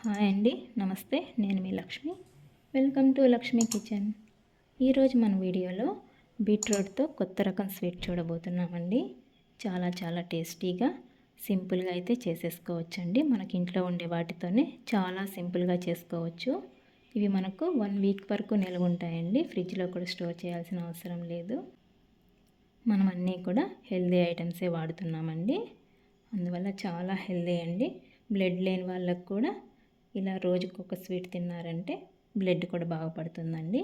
Hi అండి, నమస్తే. నేను మీ Lakshmi. Welcome to Lakshmi kitchen. ఈరోజు మన వీడియోలో బీట్రూట్తో కొత్త రకం స్వీట్ చూడబోతున్నామండి. చాలా చాలా టేస్టీగా సింపుల్గా అయితే చేసేసుకోవచ్చండి. మనకి ఇంట్లో ఉండే వాటితోనే చాలా సింపుల్గా చేసుకోవచ్చు. ఇవి మనకు 1 వీక్ వరకు నిల్వ ఉంటాయండి. ఫ్రిడ్జ్లో కూడా స్టోర్ చేయాల్సిన అవసరం లేదు. మనం అన్నీ కూడా హెల్దీ ఐటమ్సే వాడుతున్నామండి. అందువల్ల చాలా హెల్దీ అండి. బ్లడ్ లేని వాళ్ళకు కూడా ఇలా రోజుకొక స్వీట్ తిన్నారంటే బ్లడ్ కూడా బాగుపడుతుందండి.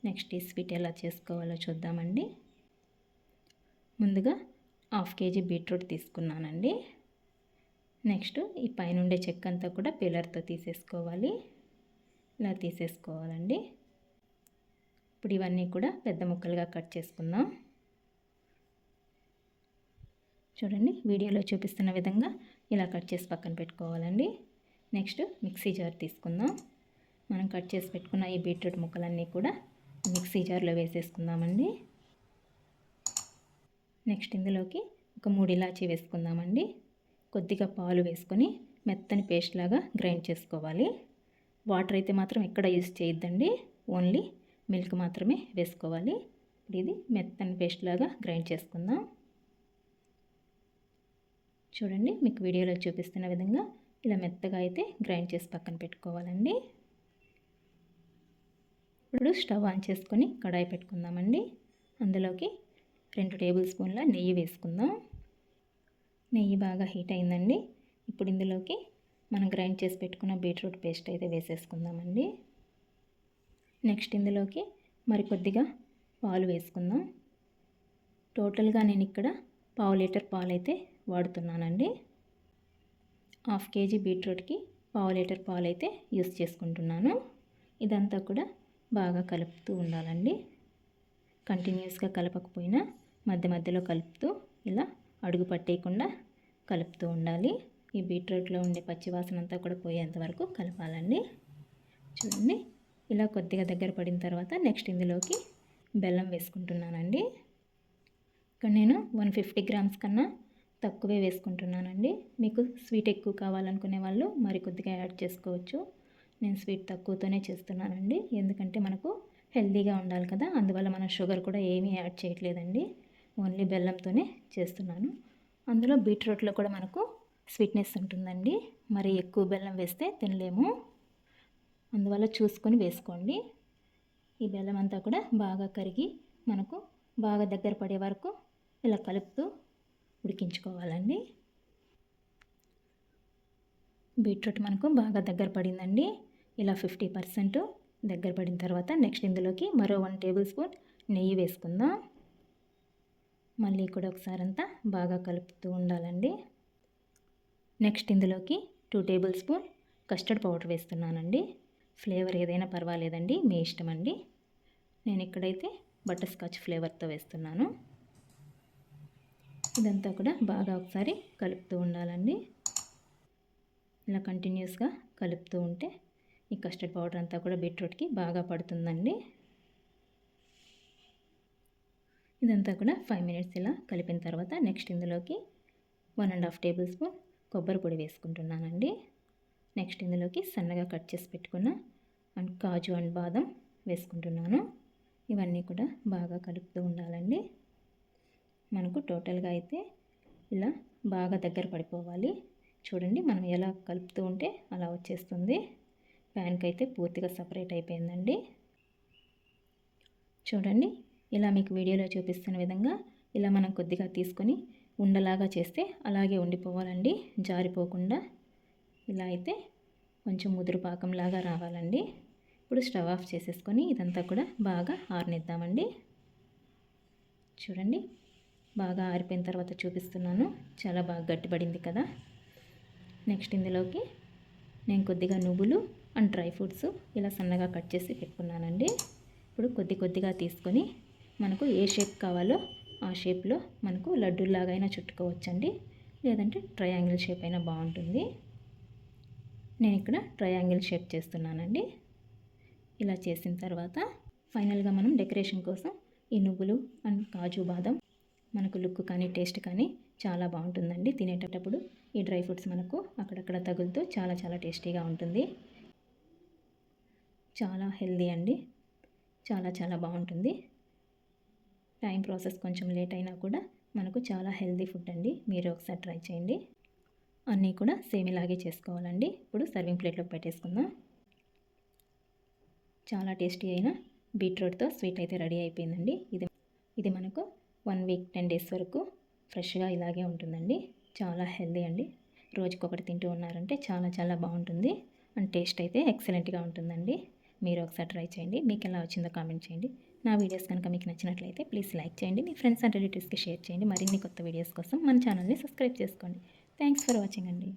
నెక్స్ట్ ఈ స్వీట్ ఎలా చేసుకోవాలో చూద్దామండి. ముందుగా 1/2 kg బీట్రూట్ తీసుకున్నానండి. నెక్స్ట్ ఈ పైన ఉండే చెక్క అంతా కూడా పీలర్తో తీసేసుకోవాలి. ఇలా తీసేసుకోవాలండి. ఇప్పుడు ఇవన్నీ కూడా పెద్ద ముక్కలుగా కట్ చేసుకుందాం. చూడండి, వీడియోలో చూపిస్తున్న విధంగా ఇలా కట్ చేసి పక్కన పెట్టుకోవాలండి. నెక్స్ట్ మిక్సీ జార్ తీసుకుందాం. మనం కట్ చేసి పెట్టుకున్న ఈ బీట్రూట్ ముక్కలన్నీ కూడా మిక్సీ జార్లో వేసేసుకుందామండి. నెక్స్ట్ ఇందులోకి ఒక 3 ఇలాచీ వేసుకుందామండి. కొద్దిగా పాలు వేసుకొని మెత్తని పేస్ట్ లాగా గ్రైండ్ చేసుకోవాలి. వాటర్ అయితే మాత్రం ఎక్కడ యూజ్ చేయొద్దండి, ఓన్లీ మిల్క్ మాత్రమే వేసుకోవాలి. ఇది మెత్తని పేస్ట్ లాగా గ్రైండ్ చేసుకుందాం. చూడండి, మీకు వీడియోలో చూపిస్తున్న విధంగా ఇలా మెత్తగా అయితే గ్రైండ్ చేసి పక్కన పెట్టుకోవాలండి. ఇప్పుడు స్టవ్ ఆన్ చేసుకొని కడాయి పెట్టుకుందామండి. అందులోకి 2 టేబుల్ స్పూన్ల నెయ్యి వేసుకుందాం. నెయ్యి బాగా హీట్ అయిందండి. ఇప్పుడు ఇందులోకి మనం గ్రైండ్ చేసి పెట్టుకున్న బీట్రూట్ పేస్ట్ అయితే వేసేసుకుందామండి. నెక్స్ట్ ఇందులోకి మరికొద్దిగా పాలు వేసుకుందాం. టోటల్గా నేను ఇక్కడ 1/2 లీటర్ పాలు అయితే వాడుతున్నానండి. 1/2 kg బీట్రూట్కి 1/2 లీటర్ పాలు అయితే యూస్ చేసుకుంటున్నాను. ఇదంతా కూడా బాగా కలుపుతూ ఉండాలండి. కంటిన్యూస్గా కలపకపోయినా మధ్య మధ్యలో కలుపుతూ ఇలా అడుగు పట్టేయకుండా కలుపుతూ ఉండాలి. ఈ బీట్రూట్లో ఉండే పచ్చివాసన అంతా కూడా పోయేంత వరకు కలపాలండి. చూడండి, ఇలా కొద్దిగా దగ్గర పడిన తర్వాత నెక్స్ట్ ఇందులోకి బెల్లం వేసుకుంటున్నానండి. ఇక్కడ నేను 150 గ్రామ్స్ కన్నా తక్కువే వేసుకుంటున్నానండి. మీకు స్వీట్ ఎక్కువ కావాలనుకునే వాళ్ళు మరి కొద్దిగా యాడ్ చేసుకోవచ్చు. నేను స్వీట్ తక్కువతోనే చేస్తున్నానండి, ఎందుకంటే మనకు హెల్తీగా ఉండాలి కదా. అందువల్ల మనం షుగర్ కూడా ఏమీ యాడ్ చేయట్లేదండి, ఓన్లీ బెల్లంతోనే చేస్తున్నాను. అందులో బీట్రూట్లో కూడా మనకు స్వీట్నెస్ ఉంటుందండి. మరి ఎక్కువ బెల్లం వేస్తే తినలేము, అందువల్ల చూసుకొని వేసుకోండి. ఈ బెల్లం అంతా కూడా బాగా కరిగి మనకు బాగా దగ్గర పడే వరకు ఇలా కలుపుతూ ఉడికించుకోవాలండి. బీట్రూట్ మనకు బాగా దగ్గర పడిందండి. ఇలా 50% దగ్గర పడిన తర్వాత నెక్స్ట్ ఇందులోకి మరో 1 టేబుల్ స్పూన్ నెయ్యి వేసుకుందాం. మళ్ళీ కూడా ఒకసారి అంతా బాగా కలుపుతూ ఉండాలండి. నెక్స్ట్ ఇందులోకి 2 టేబుల్ స్పూన్ కస్టర్డ్ పౌడర్ వేస్తున్నానండి. ఫ్లేవర్ ఏదైనా పర్వాలేదండి, మీ ఇష్టం అండి. నేను ఇక్కడైతే బటర్ స్కాచ్ ఫ్లేవర్తో వేస్తున్నాను. ఇదంతా కూడా బాగా ఒకసారి కలుపుతూ ఉండాలండి. ఇలా కంటిన్యూస్గా కలుపుతూ ఉంటే ఈ కస్టర్డ్ పౌడర్ అంతా కూడా బీట్రూట్కి బాగా పడుతుందండి. ఇదంతా కూడా 5 మినిట్స్ ఇలా కలిపిన తర్వాత నెక్స్ట్ ఇందులోకి 1.5 టేబుల్ స్పూన్ కొబ్బరి పొడి వేసుకుంటున్నానండి. నెక్స్ట్ ఇందులోకి సన్నగా కట్ చేసి పెట్టుకున్న కాజు అండ్ బాదం వేసుకుంటున్నాను. ఇవన్నీ కూడా బాగా కలుపుతూ ఉండాలండి. మనకు టోటల్గా అయితే ఇలా బాగా దగ్గర పడిపోవాలి. చూడండి, మనం ఎలా కలుపుతూ ఉంటే అలా వచ్చేస్తుంది. ప్యాన్కి అయితే పూర్తిగా సపరేట్ అయిపోయిందండి. చూడండి, ఇలా మీకు వీడియోలో చూపిస్తున్న విధంగా ఇలా మనం కొద్దిగా తీసుకొని ఉండలాగా చేస్తే అలాగే ఉండిపోవాలండి, జారిపోకుండా. ఇలా అయితే కొంచెం ముదురు పాకంలాగా రావాలండి. ఇప్పుడు స్టవ్ ఆఫ్ చేసేసుకొని ఇదంతా కూడా బాగా ఆరనిద్దామండి. చూడండి, బాగా ఆరిపోయిన తర్వాత చూపిస్తున్నాను. చాలా బాగా గట్టిపడింది కదా. నెక్స్ట్ ఇందులోకి నేను కొద్దిగా నువ్వులు అండ్ డ్రై ఫ్రూట్స్ ఇలా సన్నగా కట్ చేసి పెట్టుకున్నానండి. ఇప్పుడు కొద్దిగా తీసుకొని మనకు ఏ షేప్ కావాలో ఆ షేప్లో మనకు లడ్డూలాగైనా చుట్టుకోవచ్చండి, లేదంటే ట్రయాంగిల్ షేప్ అయినా బాగుంటుంది. నేను ఇక్కడ ట్రయాంగిల్ షేప్ చేస్తున్నానండి. ఇలా చేసిన తర్వాత ఫైనల్గా మనం డెకరేషన్ కోసం ఈ నువ్వులు అండ్ కాజు బాదం మనకు లుక్ కానీ టేస్ట్ కానీ చాలా బాగుంటుందండి. తినేటప్పుడు ఈ డ్రై ఫ్రూట్స్ మనకు అక్కడక్కడ తగులుతూ చాలా చాలా టేస్టీగా ఉంటుంది. చాలా హెల్దీ అండి, చాలా చాలా బాగుంటుంది. టైం ప్రాసెస్ కొంచెం లేట్ అయినా కూడా మనకు చాలా హెల్దీ ఫుడ్ అండి. మీరు ఒకసారి ట్రై చేయండి. అన్నీ కూడా సేమ్ ఇలాగే చేసుకోవాలండి. ఇప్పుడు సర్వింగ్ ప్లేట్లోకి పెట్టేసుకుందాం. చాలా టేస్టీ అయిన బీట్రూట్తో స్వీట్ అయితే రెడీ అయిపోయిందండి. ఇది మనకు 1 వీక్ 10 డేస్ వరకు ఫ్రెష్గా ఇలాగే ఉంటుందండి. చాలా హెల్దీ అండి. రోజుకొకటి తింటూ ఉన్నారంటే చాలా చాలా బాగుంటుంది. అండ్ టేస్ట్ అయితే ఎక్సలెంట్గా ఉంటుందండి. మీరు ఒకసారి ట్రై చేయండి. మీకు ఎలా వచ్చిందో కామెంట్ చేయండి. నా వీడియోస్ కనుక మీకు నచ్చినట్లయితే ప్లీజ్ లైక్ చేయండి. మీ ఫ్రెండ్స్ అండ్ రిలేటివ్స్కి షేర్ చేయండి. మరిన్ని కొత్త వీడియోస్ కోసం మన ఛానల్ని సబ్స్క్రైబ్ చేసుకోండి. థ్యాంక్స్ ఫర్ వాచింగ్ అండి.